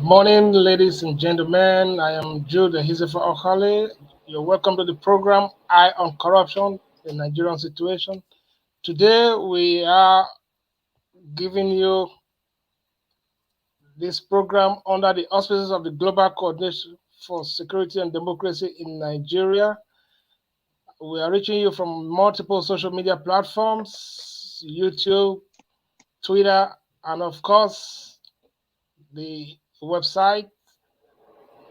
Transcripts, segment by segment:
Good morning, ladies and gentlemen. I am Jude Hizefa Okale. You're welcome to the program Eye on Corruption, the Nigerian Situation. Today, we are giving you this program under the auspices of the Global Coordination for Security and Democracy in Nigeria. We are reaching you from multiple social media platforms, YouTube, Twitter, and of course, the website.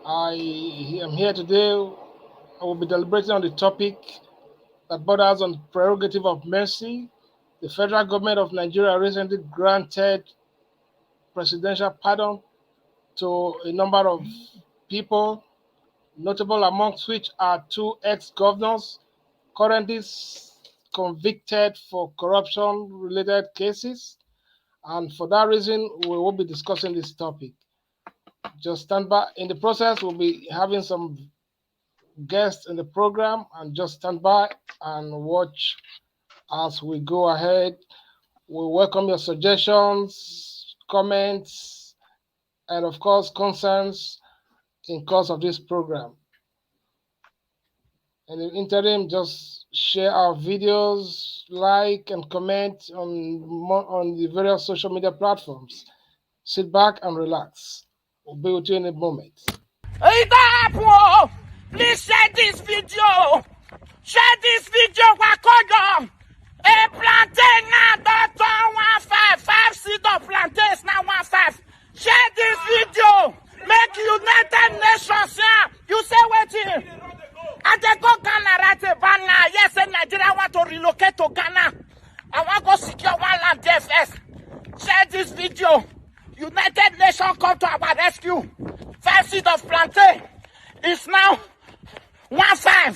I am here today. I will be deliberating on the topic that borders on prerogative of mercy. The federal government of Nigeria recently granted presidential pardon to a number of people, notable amongst which are two ex-governors currently convicted for corruption-related cases. And for that reason, we will be discussing this topic. Just stand by. In the process, we'll be having some guests in the program, and just stand by and watch as we go ahead. We welcome your suggestions, comments, and of course, concerns in course of this program. In the interim, just share our videos, like and comment on the various social media platforms. Sit back and relax. We'll be with you in a moment. Please share this video. Share this video, Wakoyo. A plantain now, don't 155 seed of plantains now 15. Share this video. Make United Nations here. You say waiting. And they go Ghana right about now. Yes, and Nigeria want to relocate to Ghana. I want to go secure one land there first. Share this video. United Nations come to our rescue. 5 seed of plantain is now 15.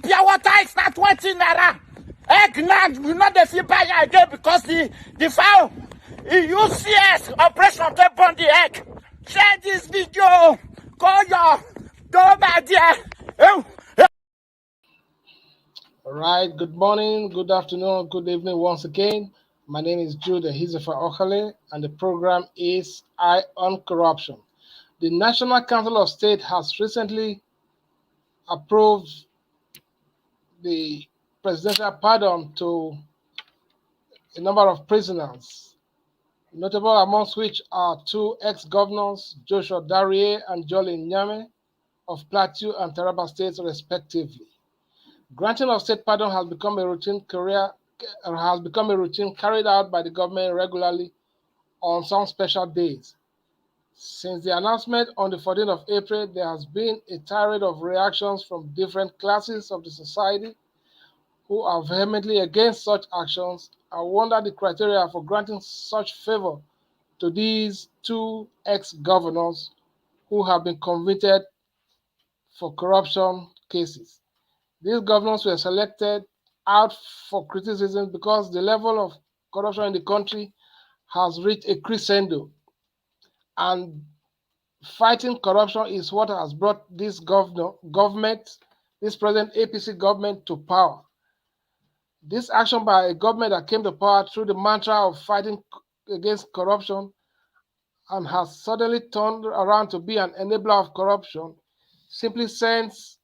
Pure water is now 20 naira. Egg now, we know the fee buy again because the fowl, use CS operation to burn the egg. Share this video. Call your dog idea. All right, good morning, good afternoon, good evening once again. My name is Jude Hizefa Okale, and the program is Eye on Corruption. The National Council of State has recently approved the presidential pardon to a number of prisoners, notable amongst which are two ex-governors, Joshua Darie and Jolin Nyame of Plateau and Taraba states, respectively. Granting of state pardon has become a routine carried out by the government regularly on some special days. Since the announcement on the 14th of April, there has been a tirade of reactions from different classes of the society who are vehemently against such actions. I wonder the criteria for granting such favor to these two ex-governors who have been convicted for corruption cases. These governors were selected out for criticism because the level of corruption in the country has reached a crescendo, and fighting corruption is what has brought this this present APC government to power. This action by a government that came to power through the mantra of fighting against corruption and has suddenly turned around to be an enabler of corruption simply sends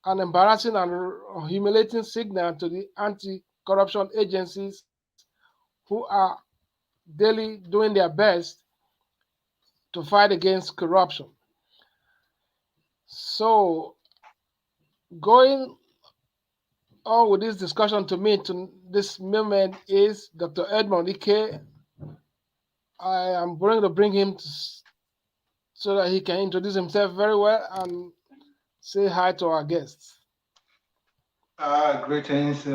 an embarrassing and humiliating signal to the anti-corruption agencies who are daily doing their best to fight against corruption. So, going on with this discussion to me to this moment is Dr. Edmond Ike. I am going to bring him so that he can introduce himself very well and say hi to our guests. Greetings,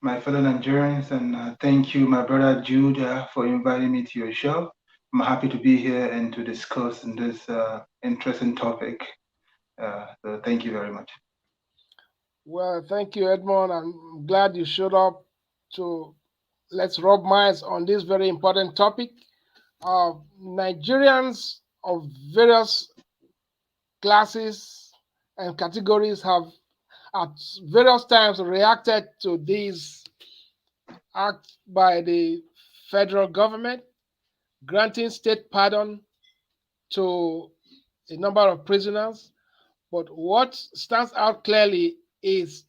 my fellow Nigerians, and thank you, my brother Jude, for inviting me to your show. I'm happy to be here and to discuss this interesting topic. So thank you very much. Well, thank you, Edmond. I'm glad you showed up to let's rub minds on this very important topic. Nigerians of various classes and categories have at various times reacted to these acts by the federal government, granting state pardon to a number of prisoners. But what stands out clearly is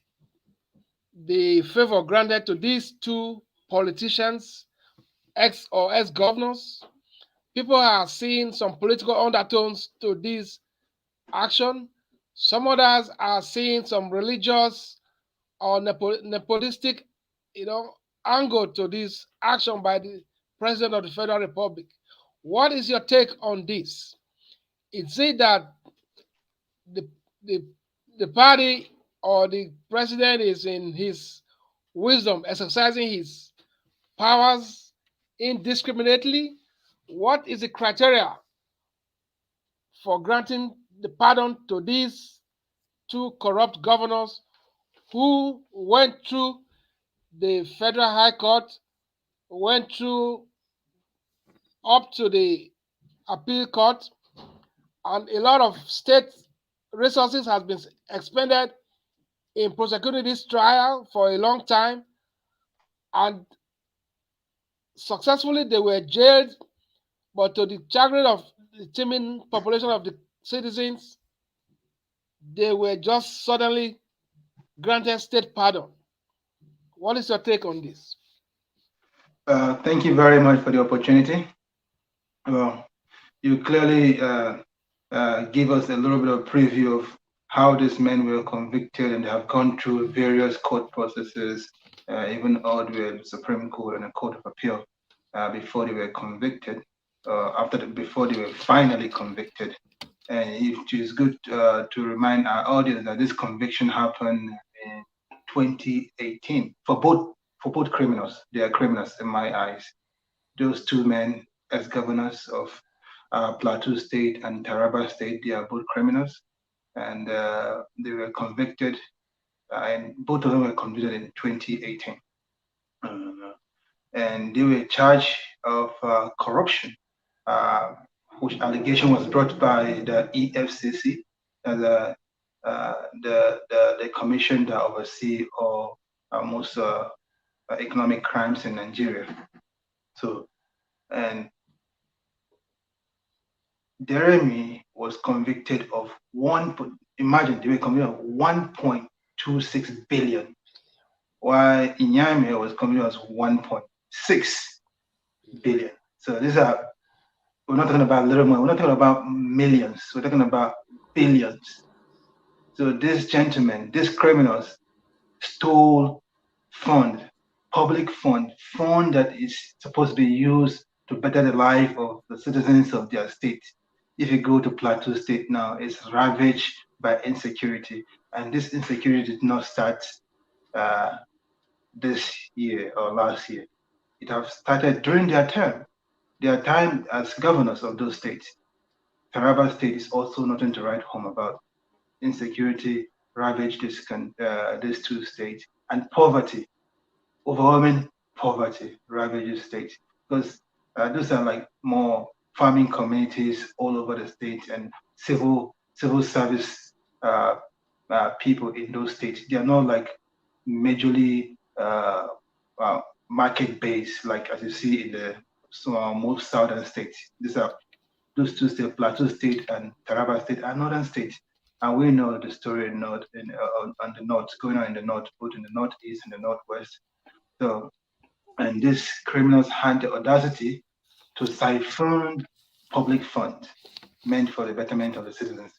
the favor granted to these two politicians, ex or ex governors. People are seeing some political undertones to this action. Some others are seeing some religious or nepotistic, angle to this action by the President of the Federal Republic. What is your take on this? Is it that the the the party or the president is in his wisdom exercising his powers indiscriminately? What is the criteria for granting the pardon to these two corrupt governors who went through the Federal High Court, went through up to the appeal court, and a lot of state resources has been expended in prosecuting this trial for a long time, and successfully they were jailed, but to the chagrin of the teeming population of the citizens, they were just suddenly granted state pardon. What is your take on this? Thank you very much for the opportunity. Well, you clearly give us a little bit of preview of how these men were convicted, and they have gone through various court processes, even all the way to the Supreme Court and the Court of Appeal, before they were convicted, before they were finally convicted. And it is good to remind our audience that this conviction happened in 2018 for both criminals. They are criminals in my eyes. Those two men, as governors of Plateau State and Taraba State, they are both criminals, and they were convicted, and both of them were convicted in 2018. And they were charged of corruption, which allegation was brought by the EFCC, the commission that oversee all most economic crimes in Nigeria. So, and Jeremy was convicted of imagine they were convicted of 1.26 billion, while Inyame was convicted of 1.6 billion. So we're not talking about little money, we're not talking about millions, we're talking about billions. So these gentlemen, these criminals, stole public fund that is supposed to be used to better the life of the citizens of their state. If you go to Plateau State now, it's ravaged by insecurity, and this insecurity did not start this year or last year. It has started during their time as governors of those states. Taraba State is also nothing to write home about. Insecurity ravaged these two states, and poverty, overwhelming poverty ravages states, because those are like more farming communities all over the state, and civil service people in those states. They are not like majorly market based, like as you see in the most southern states. Those two states, Plateau State and Taraba State, are northern states. And we know the story on the north, going on in the north, both in the northeast and the northwest. So, and these criminals had the audacity to siphon public funds meant for the betterment of the citizens,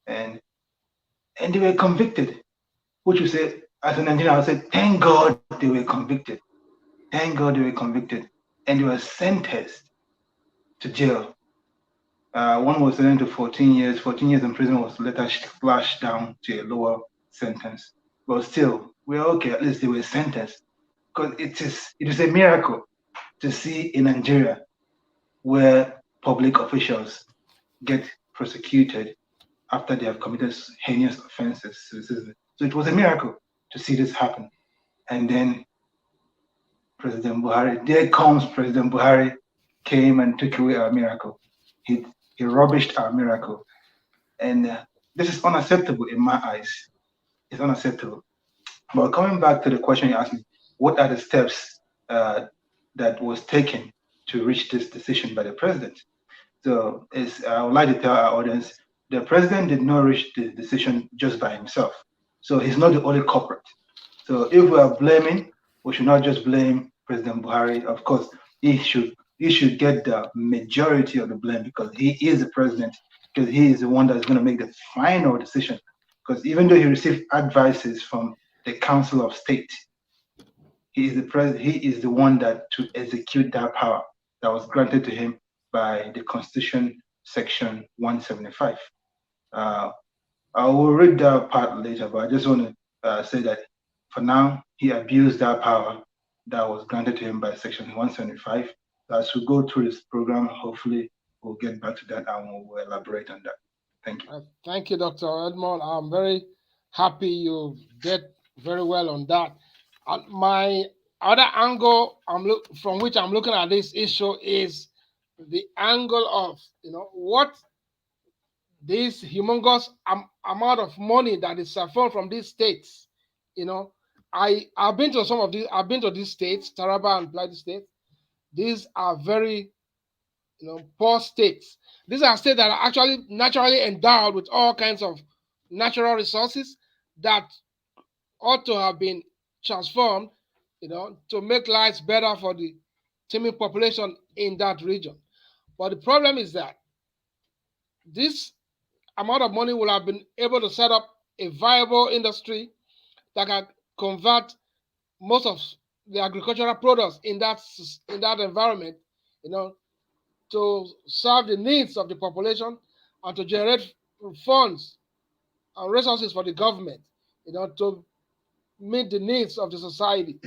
and they were convicted. Which you say, as a Nigerian, I would say, thank God they were convicted. Thank God they were convicted, and they were sentenced to jail. One was sentenced to 14 years. 14 years in prison was later slashed down to a lower sentence. But still, we're okay. At least they were sentenced. Because it is a miracle to see in Nigeria where public officials get prosecuted after they have committed heinous offenses. So it was a miracle to see this happen. And then President Buhari, there comes President Buhari, came and took away our miracle. He rubbished our miracle. And this is unacceptable in my eyes. It's unacceptable. But coming back to the question you asked me, what are the steps that was taken to reach this decision by the president? So I would like to tell our audience, the president did not reach the decision just by himself. So he's not the only culprit. So if we are blaming, we should not just blame President Buhari. Of course, he should get the majority of the blame because he is the president, because he is the one that's going to make the final decision. Because even though he received advices from the Council of State, he is the president. He is the one that to execute that power that was granted to him by the Constitution, Section 175. Uh, I will read that part later, but I just want to say that for now, he abused that power that was granted to him by Section 175. As we go through this program, hopefully we'll get back to that and we'll elaborate on that. Thank you. Thank you, Dr. Edmond. I'm very happy you did very well on that. My other angle from which I'm looking at this issue is the angle of what this humongous amount of money that is siphoned from these states. I've been to some of these. I've been to these states, Taraba and Plateau states. These are very poor states. These are states that are actually naturally endowed with all kinds of natural resources that ought to have been transformed, to make lives better for the teeming population in that region. But the problem is that this amount of money will have been able to set up a viable industry that can convert most of the agricultural products in that environment, to serve the needs of the population and to generate funds and resources for the government, to meet the needs of the society.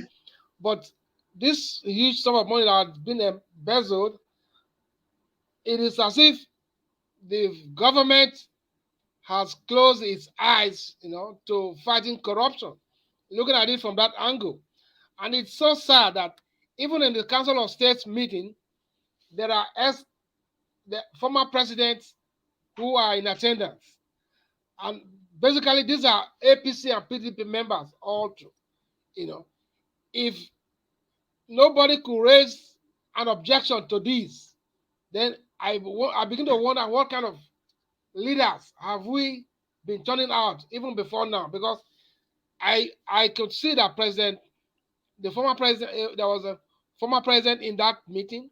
But this huge sum of money that has been embezzled, it is as if the government has closed its eyes, to fighting corruption, looking at it from that angle. And it's so sad that even in the Council of States meeting, there are the former presidents who are in attendance. And basically, these are APC and PDP members all through. If nobody could raise an objection to this, then I begin to wonder what kind of leaders have we been turning out even before now? Because I could see that the former president, there was a former president in that meeting,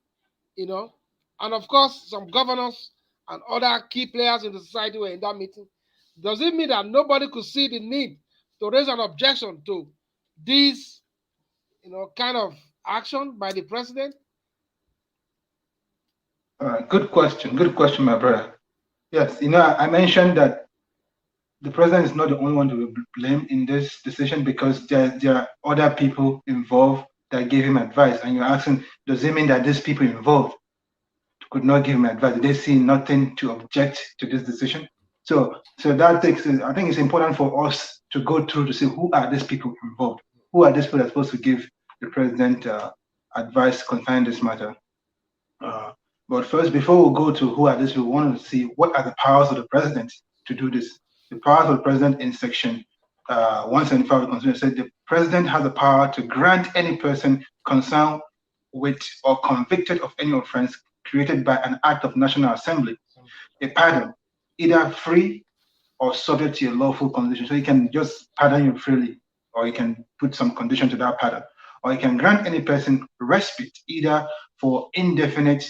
and of course some governors and other key players in the society were in that meeting. Does it mean that nobody could see the need to raise an objection to this, kind of action by the president? Good question. Good question, my brother. Yes, I mentioned that the president is not the only one to be blamed in this decision because there are other people involved that gave him advice. And you're asking, does it mean that these people involved could not give him advice? Did they see nothing to object to this decision? So that takes. I think it's important for us to go through to see who are these people involved. Who are these people that are supposed to give the president advice concerning this matter? But first, before we go to who are these people, we want to see what are the powers of the president to do this. The powers of the president in section 175 of the Constitution said the president has the power to grant any person concerned with or convicted of any offense created by an act of National Assembly a pardon, either free or subject to a lawful condition. So he can just pardon you freely, or he can put some condition to that pardon, or he can grant any person respite, either for indefinite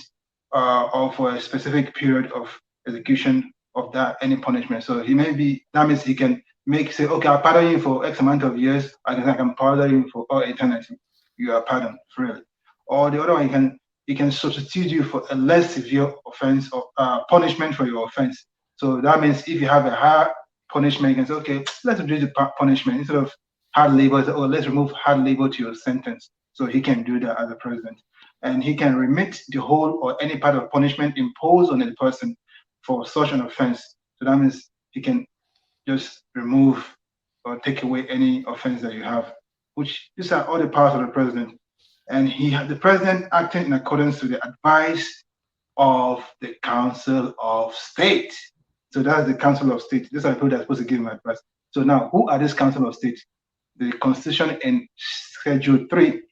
or for a specific period of execution of that any punishment. So he may be, that means he can say, okay, I'll pardon you for X amount of years, I can pardon you for all eternity. You are pardoned freely. Or the other one, he can substitute you for a less severe offense or punishment for your offense. So that means if you have a higher punishment, you can say, okay, let's reduce the punishment instead of hard labor. Say, let's remove hard labor to your sentence. So he can do that as a president, and he can remit the whole or any part of punishment imposed on a person for such an offense. So that means he can just remove or take away any offense that you have. Which these are all the powers of the president. And the president acting in accordance with the advice of the Council of State. So that's the Council of State. These are people that are supposed to give him advice. So now, who are this Council of State? The Constitution in Schedule 3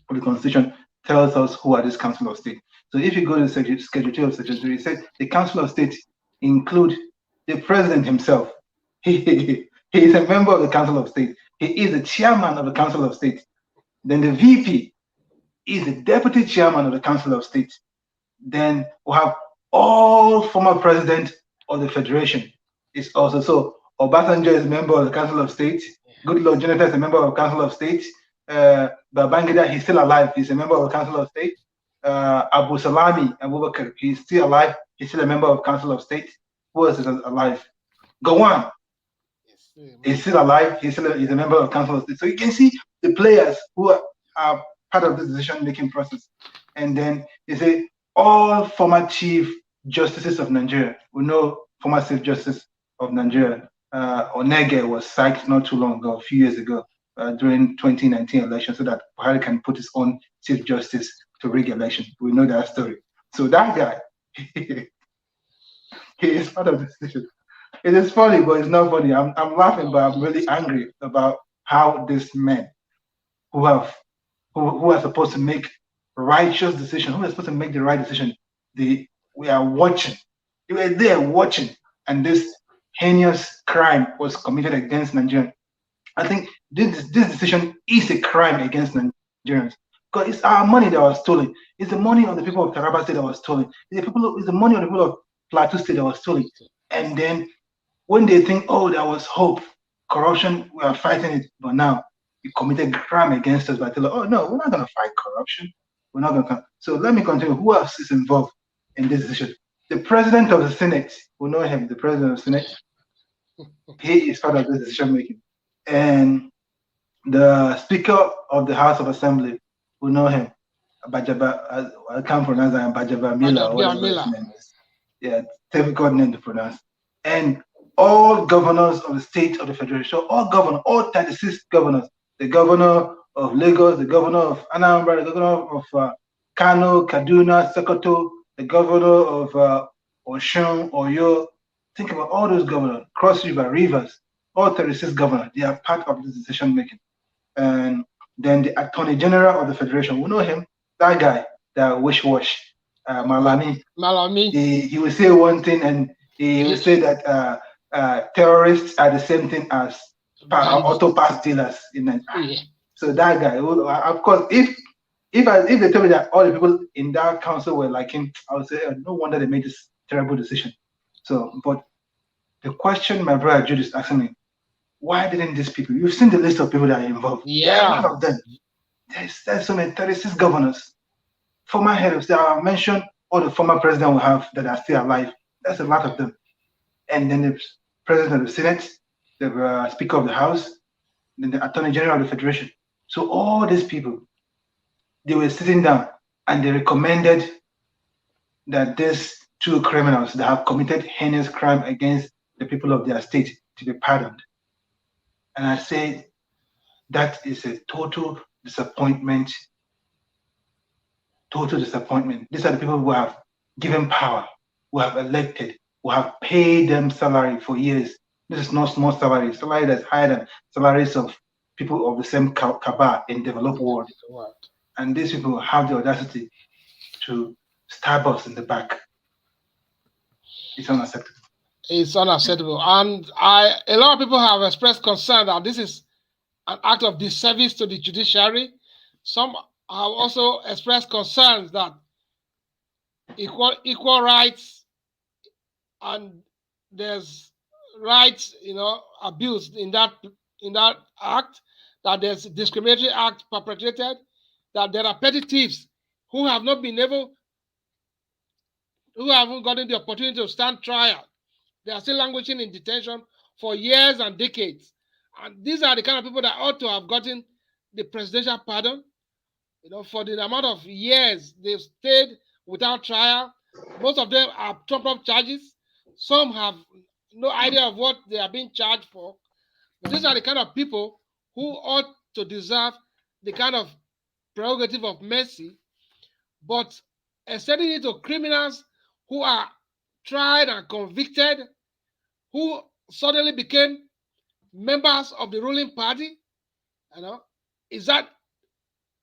of the Constitution tells us who are this Council of State. So if you go to Schedule 2 of Section 3, it says the Council of State include the President himself. He is a member of the Council of State. He is the chairman of the Council of State. Then the VP is the deputy chairman of the Council of State. Then we have all former president of the Federation. Is also so. Obasanjo is a member of the Council of State. Goodluck Jonathan is a member of the Council of State. Babangida, he's still alive. He's a member of the Council of State. Abu Salami Abubakar, he's still alive. He's still a member of the Council of State. Who else is alive? Gawan, he's still alive. He's a member of the Council of State. So you can see the players who are part of the decision-making process. And then you say all former chief justices of Nigeria. We know former chief justice of Nigeria, Onege, was sacked not too long ago, a few years ago, during 2019 election, so that Buhari can put his own chief justice to rig election. We know that story. So that guy, he is part of the decision. It is funny, but it's not funny. I'm laughing, but I'm really angry about how these men who are supposed to make righteous decision, who are supposed to make the right decision, we are watching. We were there watching, and this heinous crime was committed against Nigerians. I think this decision is a crime against Nigerians, because it's our money that was stolen. It's the money of the people of Taraba State that was stolen. It's the money of the people of Plateau State that was stolen. And then when they think, oh, there was hope, corruption, we are fighting it, but now you committed crime against us by telling, oh no, we're not going to fight corruption. We're not going to. So let me continue. Who else is involved in this decision? The president of the Senate, we know him, the president of the Senate, he is part of this decision making. And the Speaker of the House of Assembly, we know him, Bajaba, I can't pronounce that, Bajaba Mila, or whatever his name is. Yeah, difficult name to pronounce. And all governors of the state of the Federation, all 36 governors, the governor of Lagos, the governor of Anambra, the governor of Kano, Kaduna, Sokoto, the governor of Oshun, Oyo. Think about all those governors, Cross River, Rivers, all 36 governors, they are part of this decision making. And then the Attorney General of the Federation, we know him, that guy, that wish-wash, Malami. He will say one thing and he will say that terrorists are the same thing as auto pass dealers in Nigeria. So that guy, of course, if they tell me that all the people in that council were like him, I would say, no wonder they made this terrible decision. So, but the question my brother Jude is asking me, why didn't these people? You've seen the list of people that are involved. Yeah, there are a lot of them. There's so many 36 governors, former head of state. I mentioned all the former presidents we have that are still alive. That's a lot of them. And then the president of the Senate, the Speaker of the House, then the Attorney General of the Federation. So all these people, they were sitting down and they recommended that these two criminals that have committed heinous crime against the people of their state to be pardoned. And I say that is a total disappointment. Total disappointment. These are the people who have given power, who have elected, who have paid them salary for years. This is not small salary. Salary that's higher than salaries of people of the same cabal in developed world. And these people have the audacity to stab us in the back. It's unacceptable. It's unacceptable. And a lot of people have expressed concern that this is an act of disservice to the judiciary. Some have also expressed concerns that equal rights and there's rights, abused in that act, that there's a discriminatory act perpetrated, that there are petty thieves who have not been able, who haven't gotten the opportunity to stand trial. They are still languishing in detention for years and decades. And these are the kind of people that ought to have gotten the presidential pardon. For the amount of years they've stayed without trial. Most of them are trumped-up charges. Some have no idea of what they are being charged for. But these are the kind of people who ought to deserve the kind of prerogative of mercy. But extending it to criminals who are tried and convicted, who suddenly became members of the ruling party, is that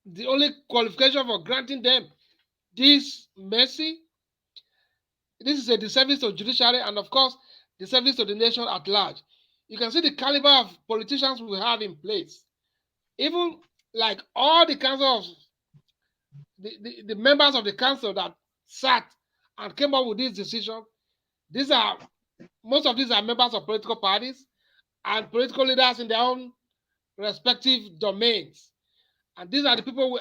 the only qualification for granting them this mercy. This is a disservice to judiciary and, of course, disservice to the nation at large. You can see the caliber of politicians we have in place. Even like all the council of the members of the council that sat and came up with this decision, these are most of these are members of political parties and political leaders in their own respective domains. And these are the people we,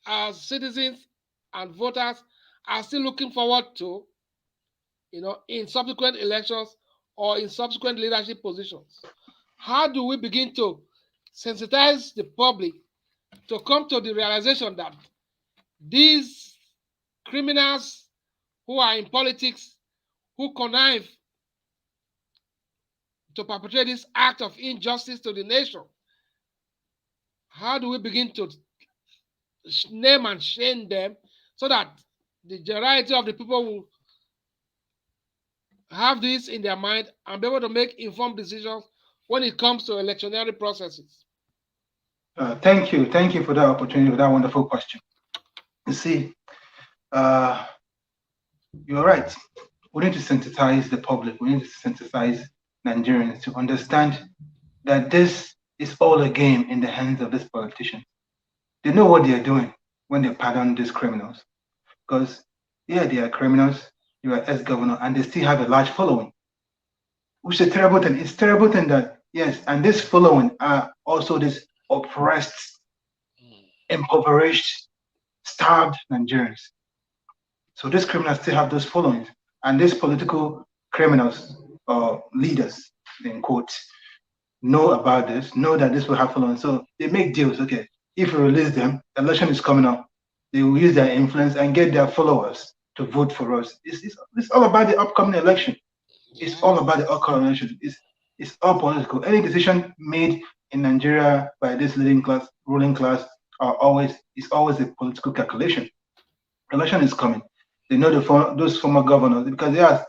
as citizens and voters, are still looking forward to, in subsequent elections or in subsequent leadership positions. How do we begin to sensitize the public to come to the realization that these criminals who are in politics, who connive to perpetrate this act of injustice to the nation, how do we begin to name and shame them so that the majority of the people will have this in their mind and be able to make informed decisions when it comes to electioneering processes? Thank you. Thank you for that opportunity, for that wonderful question. You see, you're right. We need to sensitize the public. We need to sensitize Nigerians to understand that this is all a game in the hands of these politicians. They know what they are doing when they pardon these criminals. Because, yeah, they are criminals, they are ex-governor, and they still have a large following, which is a terrible thing. It's a terrible thing that, yes, and this following are also these oppressed, impoverished, starved Nigerians. So these criminals still have those followings. And these political criminals or leaders, in quotes, know about this, know that this will have following. So they make deals. Okay, if we release them, election is coming up. They will use their influence and get their followers to vote for us. It's all about the upcoming election. It's all about the upcoming election. It's all political. Any decision made in Nigeria by this ruling class, is always a political calculation. Election is coming. They know those former governors because they are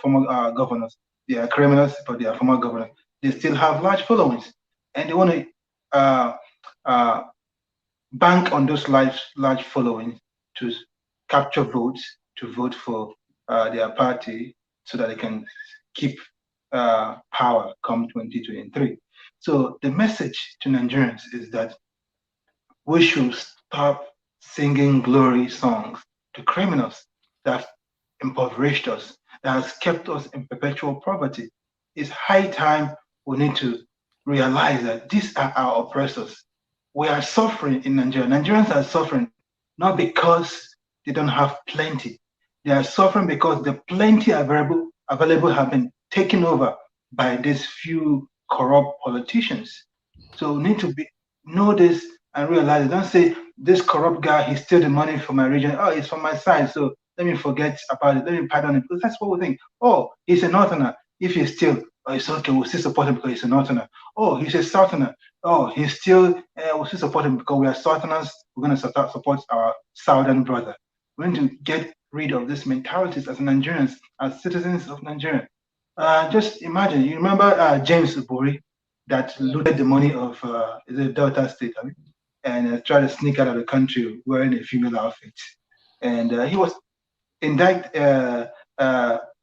former governors. They are criminals, but they are former governors. They still have large followings, and they want to uh, bank on those large followings to capture votes to vote for their party so that they can keep power come 2023. So the message to Nigerians is that we should stop singing glory songs to criminals that impoverished us, that has kept us in perpetual poverty. It's high time we need to realize that these are our oppressors. We are suffering in Nigeria. Nigerians are suffering not because they don't have plenty. They are suffering because the plenty available have been taken over by these few corrupt politicians. So we need to know this and realize it. Don't say this corrupt guy, he steal the money from my region. Oh, it's from my side. So let me forget about it. Let me pardon him. Because that's what we think. Oh, he's a northerner. If he steal, oh, it's okay. We'll still support him because he's a northerner. Oh, he's a southerner. Oh, he's still, we'll still support him because we are southerners. We're going to support our southern brother. We need to get rid of these mentalities as Nigerians, as citizens of Nigeria. Just imagine, you remember James Buhari that looted the money of the Delta State, I mean, and tried to sneak out of the country wearing a female outfit. And he was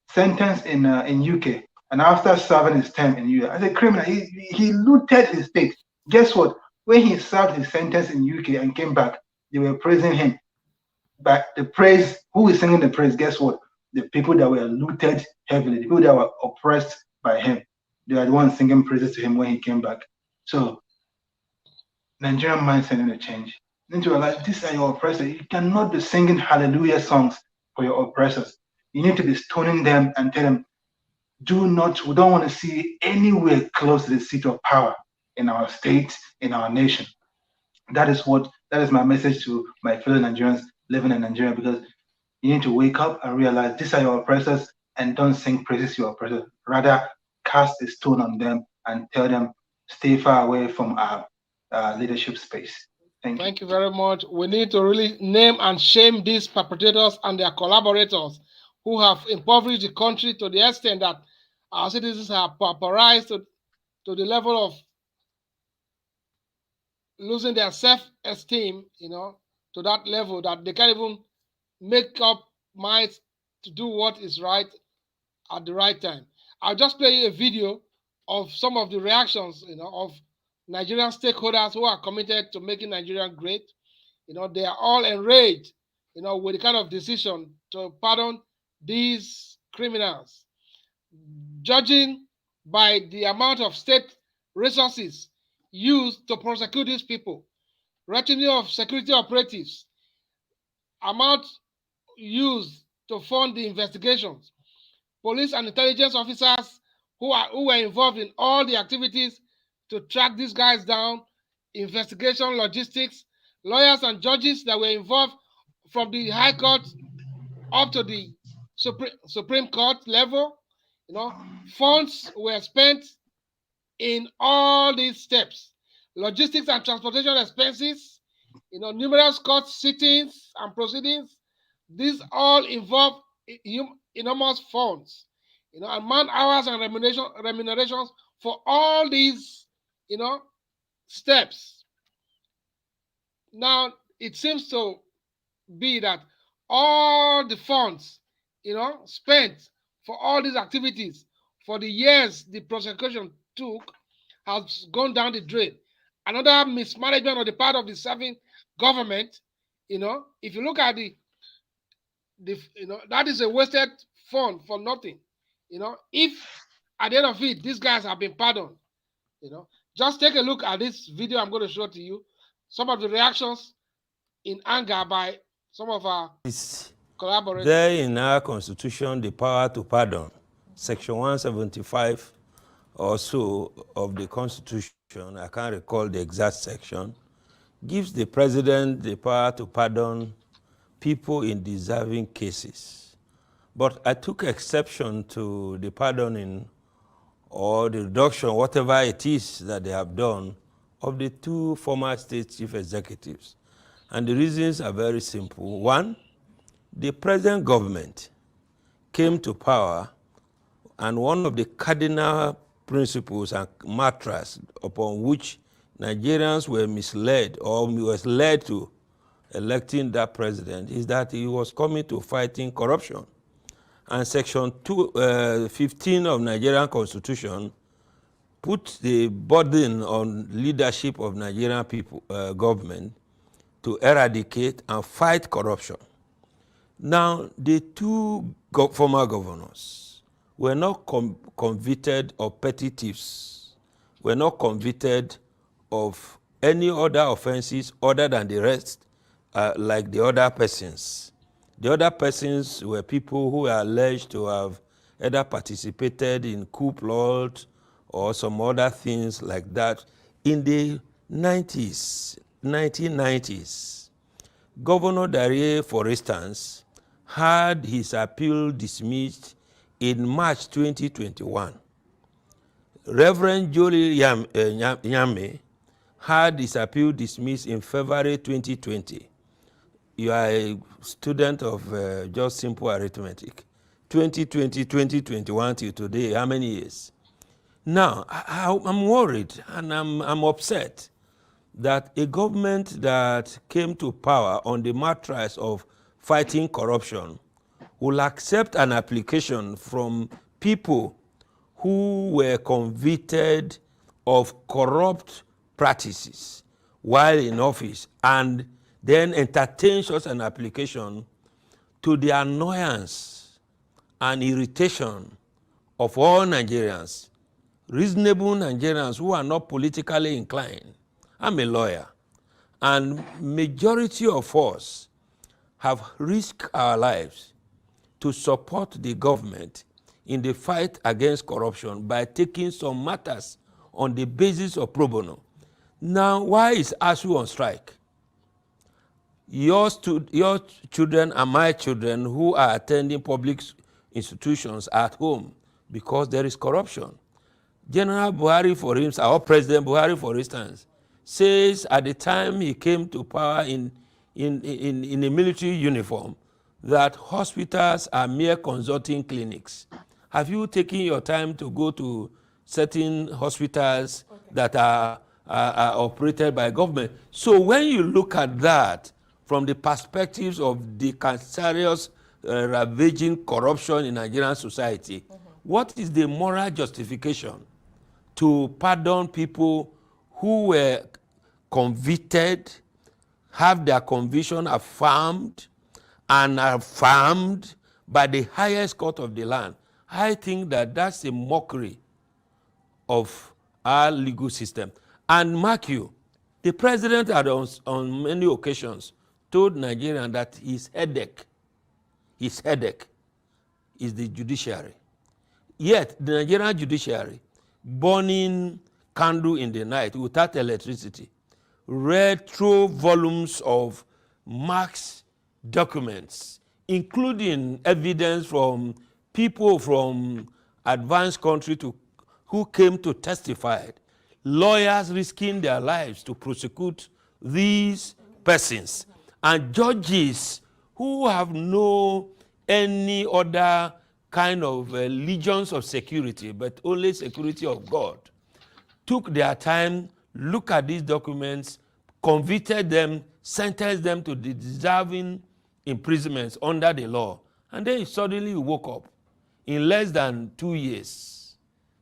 sentenced in UK. And after serving his term in UK, as a criminal, he looted his state. Guess what? When he served his sentence in UK and came back, they were praising him. But the praise, who is singing the praise? Guess what? The people that were looted heavily, the people that were oppressed by him, they are the ones singing praises to him when he came back. So Nigerian mindset need to change. You need to realize these are your oppressors. You cannot be singing hallelujah songs for your oppressors. You need to be stoning them and tell them, we don't want to see anywhere close to the seat of power in our state, in our nation. That is my message to my fellow Nigerians living in Nigeria, because you need to wake up and realize these are your oppressors, and don't sing praises to your oppressors. Rather, cast a stone on them and tell them, stay far away from our leadership space. Thank you very much. We need to really name and shame these perpetrators and their collaborators who have impoverished the country to the extent that our citizens are pauperized to the level of losing their self-esteem, to to that level that they can't even make up minds to do what is right at the right time. I'll just play you a video of some of the reactions, of Nigerian stakeholders who are committed to making Nigeria great. They are all enraged, with the kind of decision to pardon these criminals. Judging by the amount of state resources used to prosecute these people, retinue of security operatives, amount used to fund the investigations, police and intelligence officers who were involved in all the activities to track these guys down, investigation, logistics, lawyers and judges that were involved from the High Court up to the Supreme Court level. Funds were spent in all these steps. Logistics and transportation expenses, numerous court sittings and proceedings. These all involve enormous funds, and man hours and remunerations for all these, steps. Now, it seems to be that all the funds, spent for all these activities for the years the prosecution took has gone down the drain. Another mismanagement on the part of the serving government. If you look at that is a wasted fund for nothing. If at the end of it these guys have been pardoned, just take a look at this video I'm going to show to you. Some of the reactions in anger by some of our collaborators. There in our constitution, the power to pardon, section 175 or so of the constitution, I can't recall the exact section, gives the president the power to pardon people in deserving cases. But I took exception to the pardoning or the reduction, whatever it is that they have done, of the two former state chief executives. And the reasons are very simple. One, the present government came to power, and one of the cardinal principles and mattress upon which Nigerians were misled or was led to electing that president is that he was coming to fighting corruption. And section 15 of Nigerian constitution put the burden on leadership of Nigerian people, government, to eradicate and fight corruption. Now, the two former governors were not convicted of petty thieves, were not convicted of any other offenses other than the rest, like the other persons. The other persons were people who were alleged to have either participated in coup plot or some other things like that. In the 1990s, Governor Darie, for instance, had his appeal dismissed in March 2021. Reverend Jolie Nyame had his appeal dismissed in February 2020. You are a student of just simple arithmetic. 2020, 2021 till today, how many years? Now, I'm worried and I'm upset that a government that came to power on the mattress of fighting corruption will accept an application from people who were convicted of corrupt practices while in office and then entertain such an application to the annoyance and irritation of all Nigerians, reasonable Nigerians who are not politically inclined. I'm a lawyer, and majority of us have risked our lives to support the government in the fight against corruption by taking some matters on the basis of pro bono. Now, why is ASU on strike? Your children and my children who are attending public institutions at home because there is corruption. General Buhari, for instance, or President Buhari, for instance, says at the time he came to power in a military uniform that hospitals are mere consulting clinics. Have you taken your time to go to certain hospitals that are operated by government? So when you look at that, from the perspectives of the cancerous, ravaging corruption in Nigerian society, what is the moral justification to pardon people who were convicted, have their conviction affirmed, and affirmed by the highest court of the land? I think that that's a mockery of our legal system. And mark you, the president had on many occasions told Nigerians that his headache is the judiciary. Yet the Nigerian judiciary, burning candle in the night without electricity, read through volumes of Marx documents, including evidence from people from advanced country who came to testify, lawyers risking their lives to prosecute these persons, and judges who have no any other kind of legions of security, but only security of God, took their time, look at these documents, convicted them, sentenced them to the deserving imprisonments under the law, and then suddenly woke up in less than 2 years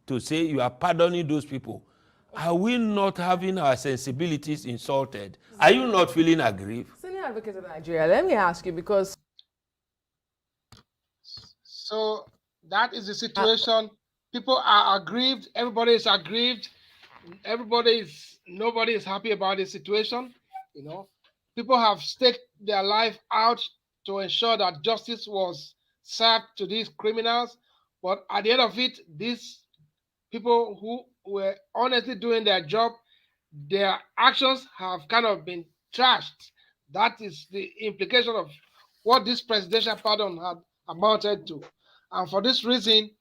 to say you are pardoning those people. Are we not having our sensibilities insulted? Are you not feeling aggrieved? Senior Advocate of Nigeria, let me ask you, because So that is the situation. People are aggrieved. Everybody is aggrieved. Nobody is happy about the situation. You know, people have staked their life out to ensure that justice was served to these criminals. But at the end of it, these people who were honestly doing their job, their actions have kind of been trashed. That is the implication of what this presidential pardon had amounted to. And for this reason,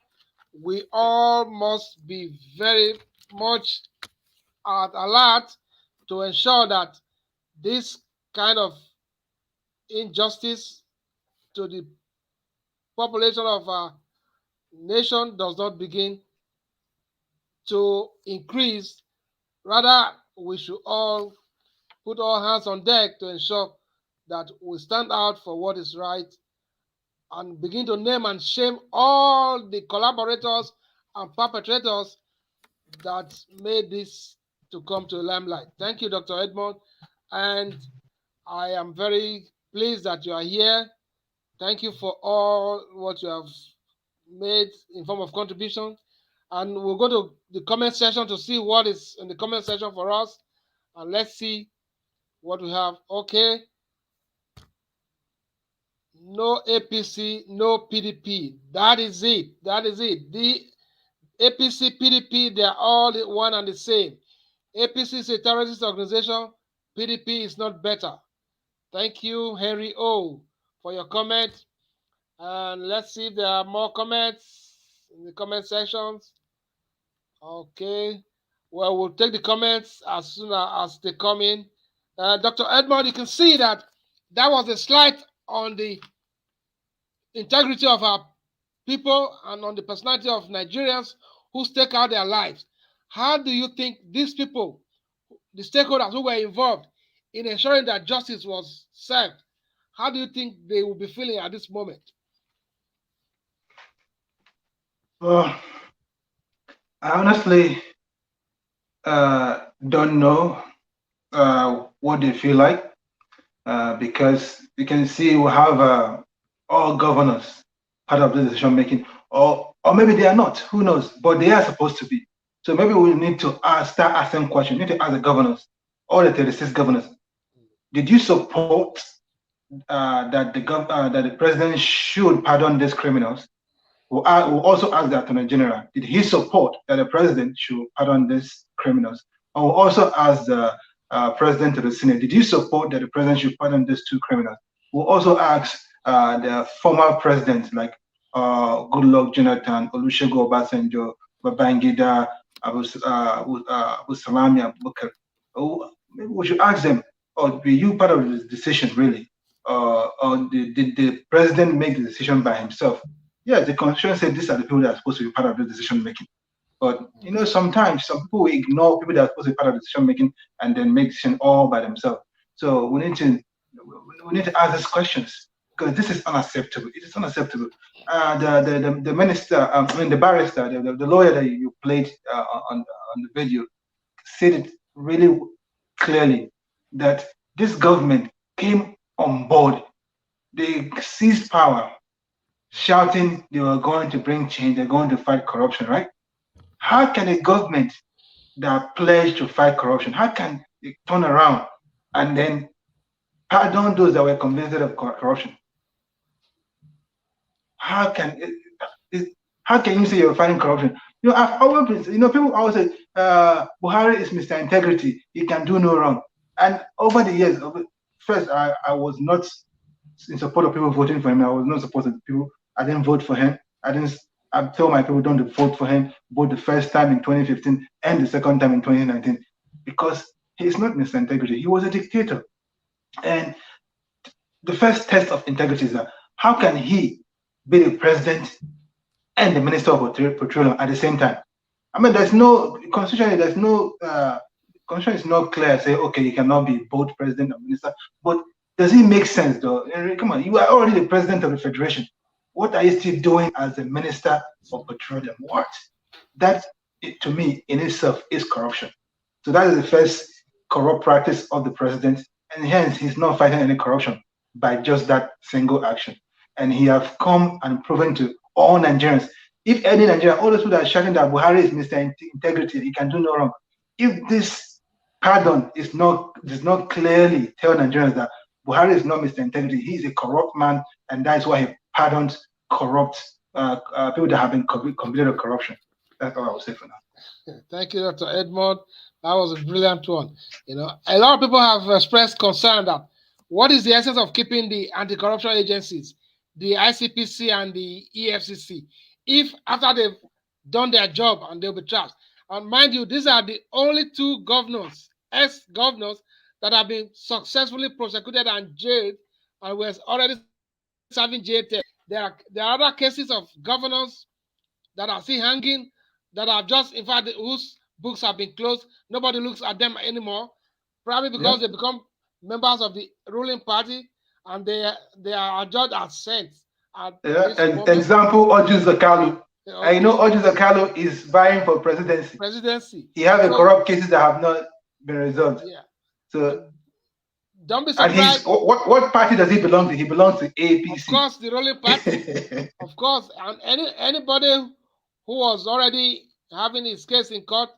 we all must be very much at alert to ensure that this kind of injustice to the population of our nation does not begin to increase. Rather, we should all put our hands on deck to ensure that we stand out for what is right and begin to name and shame all the collaborators and perpetrators that made this to come to the limelight. Thank you, Dr. Edmond. And I am very pleased that you are here. Thank you for all what you have made in form of contribution. And we'll go to the comment section to see what is in the comment section for us. And let's see what we have. Okay. No APC, no PDP. That is it. That is it. The APC, PDP, they are all one and the same. APC is a terrorist organization. PDP is not better. Thank you, Henry O, for your comment. And let's see if there are more comments in the comment sections. Okay. Well, we'll take the comments as soon as they come in. Dr. Edmond, you can see that that was a slight on the integrity of our people and on the personality of Nigerians who stake out their lives. How do you think these people, the stakeholders who were involved in ensuring that justice was served, how do you think they will be feeling at this moment? Well, I honestly don't know what they feel like because you can see we have all governors part of the decision making, or maybe they are not. Who knows? But they are supposed to be. So maybe we need to start asking questions. We need to ask the governors, all the 36 governors. Did you support that the president should pardon these criminals? We'll also ask the Attorney General, did he support that the president should pardon these criminals? And we'll also ask the president of the Senate, did you support that the president should pardon these two criminals? We'll also ask the former presidents like Goodluck Jonathan, Olusegun Obasanjo, Babangida, Abu Salami Abubakar. Maybe we should ask them, were you part of this decision really? Or did the president make the decision by himself? Yeah, the constitution said these are the people that are supposed to be part of the decision making. But you know, sometimes some people will ignore people that are supposed to be part of the decision making and then make decision all by themselves. So we need to we need to ask these questions because this is unacceptable. It is unacceptable. The minister, the barrister, the lawyer that you played on the video said it really clearly that this government came on board. They seized power, shouting they were going to bring change, they're going to fight corruption, right? How can a government that pledged to fight corruption, how can they turn around and then pardon those that were convicted of corruption? How can how can you say you're fighting corruption? I've always been, people always say Buhari is Mr. Integrity. He can do no wrong. And over the years, first I was not in support of people voting for him. I was not supportive of people. I didn't vote for him. I told my people don't vote for him both the first time in 2015 and the second time in 2019 because he's not Mr. Integrity. He was a dictator. And the first test of integrity is that how can he be the president and the minister of petroleum at the same time? I mean, there's no constitution. There's no constitution is not clear. Say, okay, you cannot be both president and minister. But does it make sense, though? Come on, you are already the president of the federation. What are you still doing as the minister of petroleum? What? That, to me, in itself, is corruption. So that is the first corrupt practice of the president, and hence he's not fighting any corruption by just that single action. And he have come and proven to all Nigerians, if any Nigerian, all those people that are shouting that Buhari is Mr. Integrity, he can do no wrong. If this pardon does not clearly tell Nigerians that Buhari is not Mr. Integrity, he is a corrupt man, and that is why he pardons corrupt people that have been convicted of corruption. That's all I will say for now. Thank you, Dr. Edmond. That was a brilliant one. A lot of people have expressed concern that what is the essence of keeping the anti-corruption agencies, the ICPC and the EFCC, if after they've done their job and they'll be charged? And mind you, these are the only two governors, ex-governors, that have been successfully prosecuted and jailed and were already serving jail term. There are other cases of governors that are still hanging, that are just, in fact, whose books have been closed. Nobody looks at them anymore, probably because they become members of the ruling party and they are adjudged as saints. Example, Oju Zakalu. I know Oju Zakalu is vying for presidency. He has a corrupt cases that have not been resolved. Yeah. So don't be surprised. And what party does he belong to? He belongs to APC. Of course, the ruling party. Of course, and anybody who was already having his case in court,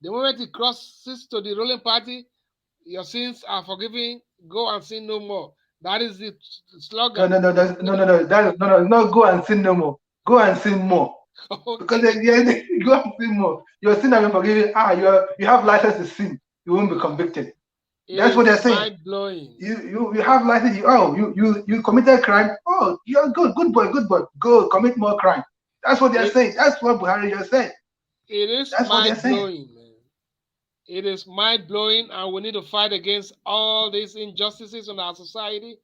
the moment he crosses to the ruling party, your sins are forgiven. Go and sin no more. That is the slogan. No. No. Go and sin no more. Go and sin more. Okay. Because go and sin more. Your sin has been forgiven. You have license to sin. You won't be convicted. That's what they're saying. Mind-blowing. You have license. You committed crime. Oh, you're good boy. Go commit more crime. That's what they're saying. That's what Buhari just said. It is mind-blowing, man. It is mind-blowing, and we need to fight against all these injustices in our society,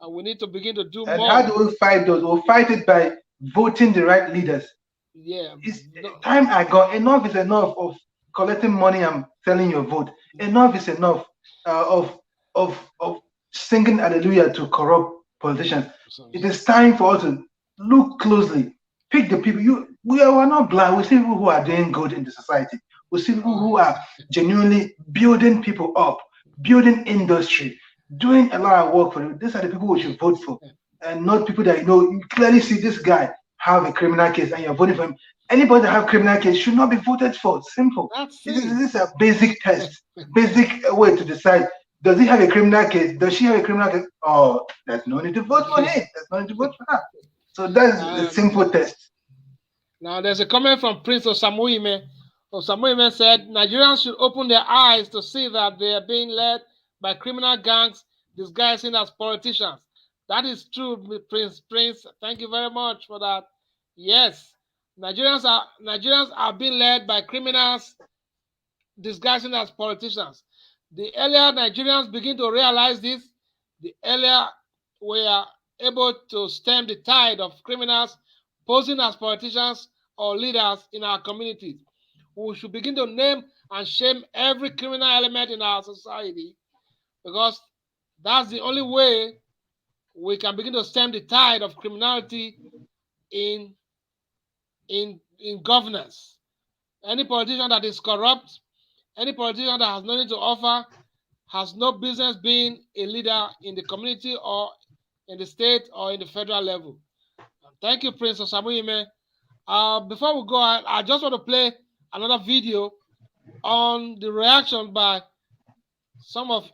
and we need to begin to do more. How do we fight those? We'll fight it by voting the right leaders. Yeah. Time I got enough is enough of collecting money and selling your vote. Enough is enough of singing hallelujah to corrupt politicians. It is time for us to look closely, pick the people. We are not blind. We see people who are doing good in the society. We see people who are genuinely building people up, building industry, doing a lot of work for them. These are the people we should vote for, and not people that you clearly see this guy have a criminal case and you're voting for him. Anybody that have criminal case should not be voted for. Simple. This is a basic test, basic way to decide. Does he have a criminal case? Does she have a criminal case? Oh, there's no need to vote for him. There's no need to vote for her. So that's a simple test. Now, there's a comment from Prince Osamuime. Osamuime said, Nigerians should open their eyes to see that they are being led by criminal gangs disguising as politicians. That is true, Prince. Thank you very much for that. Yes, Nigerians are being led by criminals disguising as politicians. The earlier Nigerians begin to realize this, the earlier we are able to stem the tide of criminals posing as politicians or leaders in our communities. We should begin to name and shame every criminal element in our society, because That's the only way we can begin to stem the tide of criminality in governance. Any politician that is corrupt, any politician that has nothing to offer, has no business being a leader in the community or in the state or in the federal level. Thank you, Prince Osamuyime. Before we go on, I just want to play another video on the reaction by some of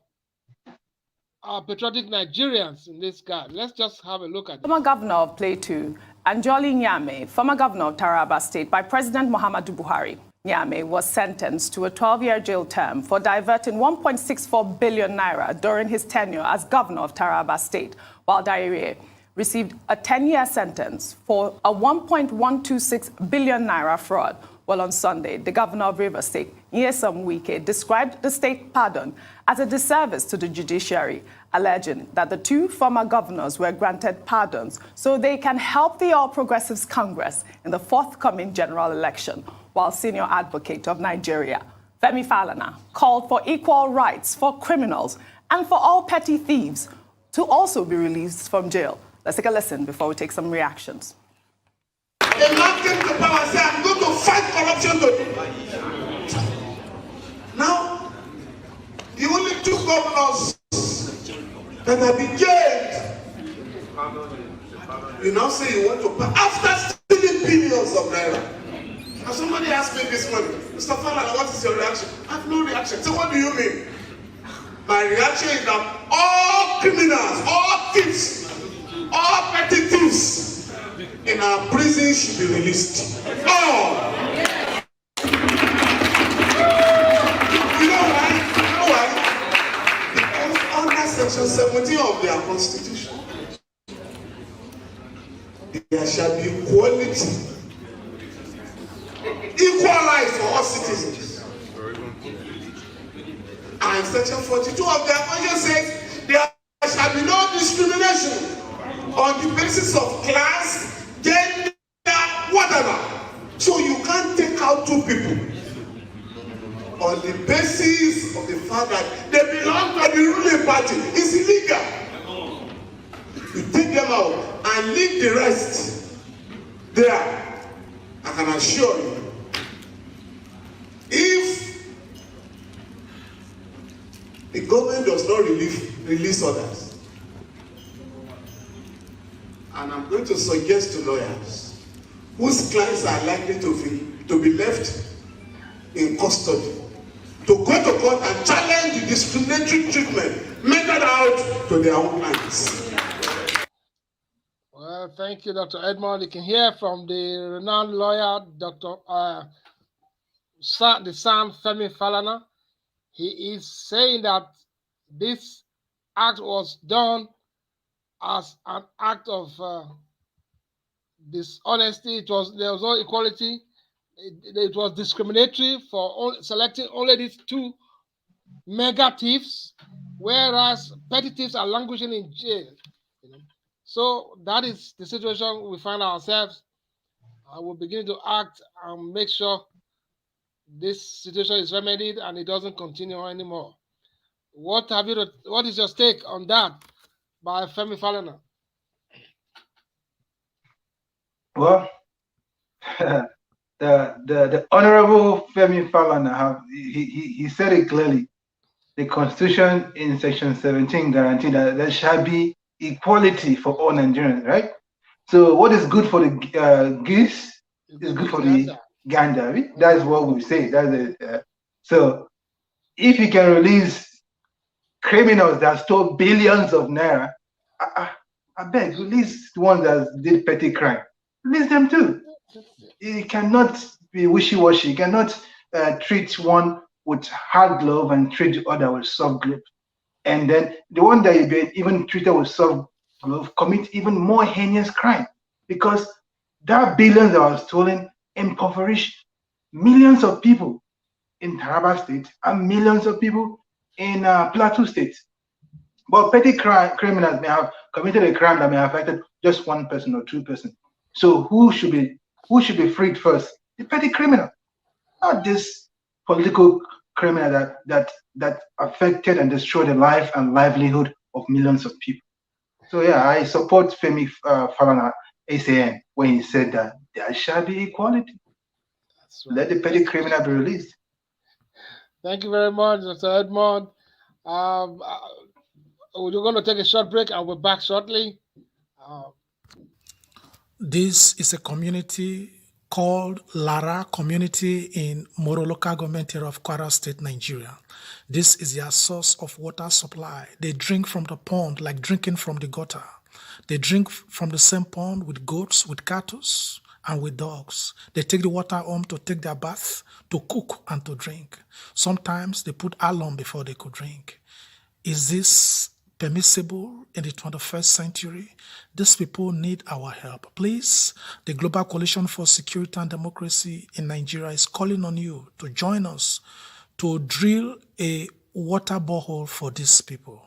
our patriotic Nigerians in this guy. Let's just have a look at this. Former Governor of Plateau, Anjoli Nyame, former Governor of Taraba State by President Muhammadu Buhari. Nyame was sentenced to a 12-year jail term for diverting 1.64 billion naira during his tenure as Governor of Taraba State, while Daire received a 10-year sentence for a 1.126 billion naira fraud. Well, on Sunday, the governor of Rivers State, Nyesom Wike, described the state pardon as a disservice to the judiciary, alleging that the two former governors were granted pardons so they can help the All Progressives Congress in the forthcoming general election, while senior advocate of Nigeria, Femi Falana, called for equal rights for criminals and for all petty thieves to also be released from jail. Let's take a listen before we take some reactions. A man came to power and said, I'm going to fight corruption today. Now, the only two governors that have been jailed, you now say you want to pay after stealing billions of naira. And somebody asked me this morning, Mr. Falana, what is your reaction? I have no reaction. So what do you mean? My reaction is that all criminals, all thieves, all petty thieves in our prisons should be released. All. You know why? You know why? Because under Section 17 of their Constitution, there shall be equality, equal rights for all citizens. And Section 42 of their Constitution says there shall be no discrimination on the basis of class, gender, whatever. So you can't take out two people on the basis of the fact that they belong to the ruling party. It's illegal. You take them out and leave the rest there. I can assure you, if the government does not release others, and I'm going to suggest to lawyers whose clients are likely to be left in custody to go to court and challenge the discriminatory treatment meted out to their own clients. Well, thank you, Dr. Edmond. You can hear from the renowned lawyer, Dr. the son Femi Falana. He is saying that this act was done as an act of dishonesty. There was no equality. It was discriminatory for selecting only these two mega thieves, whereas petty thieves are languishing in jail. So that is the situation we find ourselves. We're beginning to act and make sure this situation is remedied and it doesn't continue anymore. What is your take on that by Femi Falana? Well, the Honorable Femi Falana he said it clearly. The Constitution in Section 17 guarantees that there shall be equality for all Nigerians, right? So what is good for the geese is good for the gander. Right? That is what we say. So if you can release criminals that stole billions of naira, I beg, release the ones that did petty crime. Release them too. You cannot be wishy-washy. You cannot treat one with hard glove and treat the other with soft glove. And then the one that you be even treated with soft glove commit even more heinous crime, because that billions that was stolen impoverished millions of people in Taraba State and millions of people in Plateau State. But petty criminals may have committed a crime that may have affected just one person or two persons. So who should be freed first? The petty criminal, not this political criminal that affected and destroyed the life and livelihood of millions of people. So yeah, I support Femi Falana ACN when he said that there shall be equality. That's Let right. the petty criminal be released. Thank you very much, Mr. Edmond. We're going to take a short break and we're back shortly. This is a community called Lara community in Moro local government area of Kwara State, Nigeria. This is their source of water supply. They drink from the pond like drinking from the gutter. They drink from the same pond with goats, with cattle, and with dogs. They take the water home to take their bath, to cook, and to drink. Sometimes they put alum before they could drink. Is this permissible in the 21st century? These people need our help. Please, the Global Coalition for Security and Democracy in Nigeria is calling on you to join us to drill a water borehole for these people.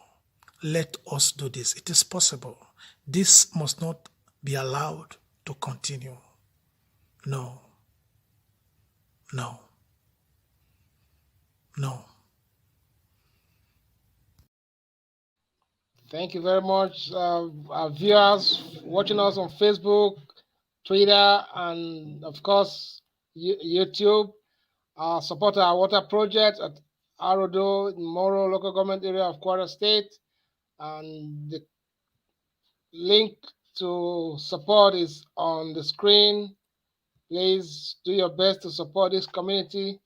Let us do this. It is possible. This must not be allowed to continue. No. No. No. Thank you very much, our viewers watching us on Facebook, Twitter, and of course, YouTube. Support our water project at Arodo in Moro local government area of Kwara State. And the link to support is on the screen. Please do your best to support this community.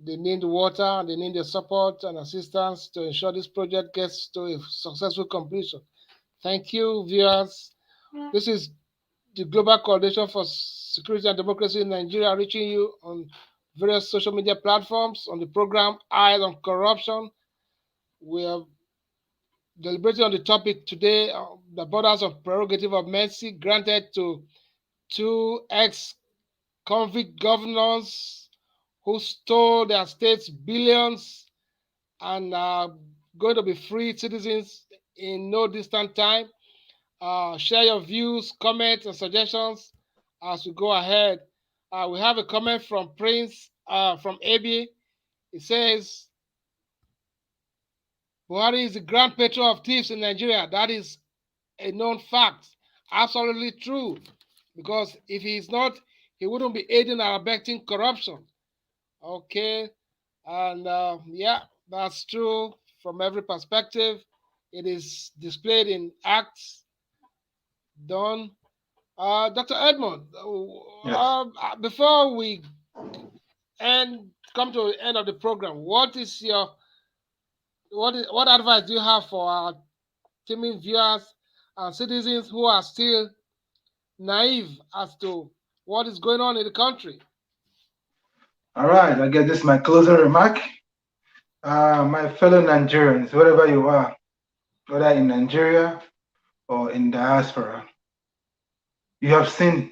They need water, they need the support and assistance to ensure this project gets to a successful completion. Thank you, viewers. This is the Global Coalition for Security and Democracy in Nigeria, reaching you on various social media platforms on the program Eyes on Corruption. We are deliberating on the topic today, the borders of prerogative of mercy granted to two ex-convict governors who stole their state's billions and are going to be free citizens in no distant time. Share your views, comments, and suggestions as we go ahead. We have a comment from Prince from AB. It says, Buhari is the grand patron of thieves in Nigeria. That is a known fact. Absolutely true. Because if he's not, he wouldn't be aiding and abetting corruption. Okay. And yeah, that's true from every perspective. It is displayed in acts done. Dr. Edmond, Yes. before we come to the end of the program, what advice do you have for our teaming viewers and citizens who are still naive as to what is going on in the country? All right, I guess this is my closing remark. My fellow Nigerians, wherever you are, whether in Nigeria or in diaspora, you have seen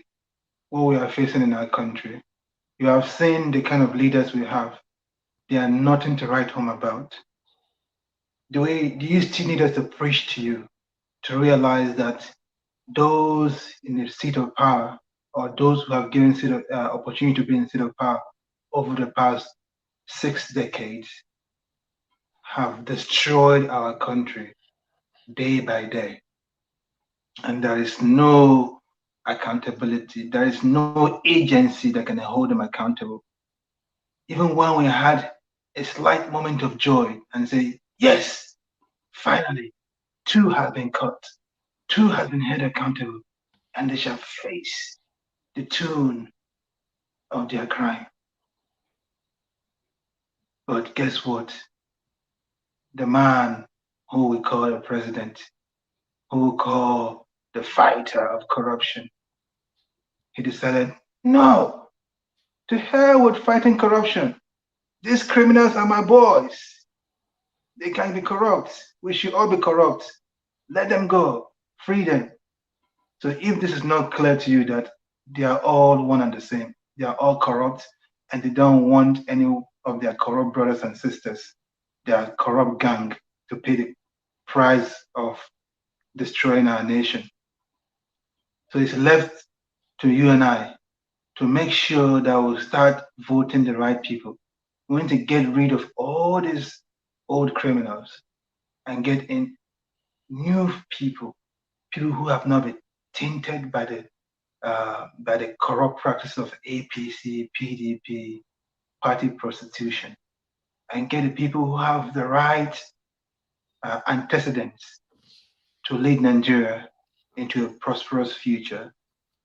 what we are facing in our country. You have seen the kind of leaders we have. They are nothing to write home about. Do you still need us to preach to you to realize that those in the seat of power or those who have given opportunity to be in the seat of power over the past 6 decades have destroyed our country day by day? And there is no accountability. There is no agency that can hold them accountable. Even when we had a slight moment of joy and say, yes, finally, 2 have been caught, 2 have been held accountable, and they shall face the tune of their crime. But guess what? The man who we call the president, who we call the fighter of corruption, he decided, no, to hell with fighting corruption. These criminals are my boys. They can be corrupt. We should all be corrupt. Let them go. Free them. So if this is not clear to you that they are all one and the same, they are all corrupt, and they don't want any of their corrupt brothers and sisters, their corrupt gang, to pay the price of destroying our nation. So it's left to you and I to make sure that we'll start voting the right people. We need to get rid of all these old criminals and get in new people who have not been tainted by the corrupt practice of APC, PDP, party prostitution, and get the people who have the right antecedents to lead Nigeria into a prosperous future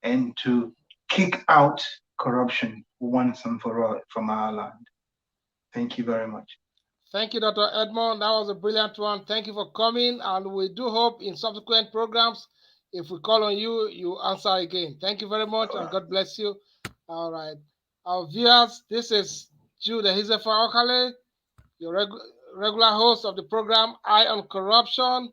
and to kick out corruption once and for all from our land. Thank you very much. Thank you, Dr. Edmond. That was a brilliant one. Thank you for coming, and we do hope in subsequent programs, if we call on you, you answer again. Thank you very much, and God bless you. All right. Our viewers, this is Jude Ehizefa Okale, your regular host of the program, Eye on Corruption.